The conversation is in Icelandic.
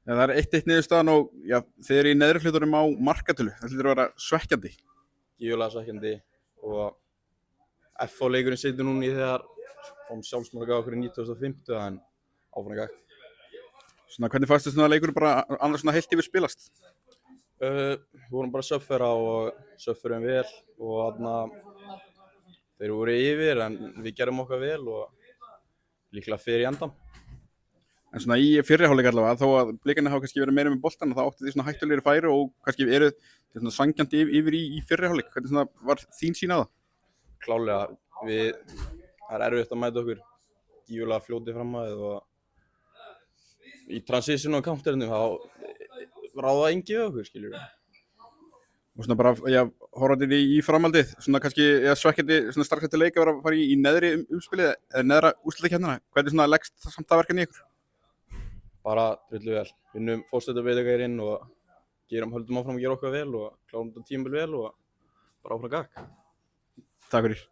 Ja, það er 1-1 niðurstaðan og já, þið eru í neðri hlutunum á markatölu. Það hlýtur að vera svekkjandi. Gífurlega svekkjandi og FH-leikurinn situr núna í þegar fáum sjálfsmark á okkur í 95. en áfram gakk. Svona, hvernig fannst þið svona að leikurinn bara annars svona heilt yfir spilast? Við vorum bara söffera og söffurum vel og þarna þeir voru yfir en við gerum okkar vel og líklega fyrir í endan. En svona í fyrri hálfleik allavega, þó að Blikarnir hafa kannski verið meira með boltann, þá áttu því svona hættulegri færi og kannski eru þið svona sangjandi yfir í fyrri hálfleik. Hvernig svona var þín sýn á það? Klálega, það er erfitt að mæta okkur gífurlega fljótið fram að og í transition og counterinum þá ráða engi við okkur, skiljum við. Og svona bara, já, horfandi í framhaldið, svona kannski svekkjandi svona strax eftir leik að vera að fara í neðri umspilið eða neðra úrslitakeppnina. Hvernig svona leggst samt það verkefni í ykkur? Bara drullu vel. Vinnum fórstættabeðleikaðirinn og höldum áfram að gera okkar vel og klárum þetta tímabil vel og bara áfram gakk. Takk fyrir.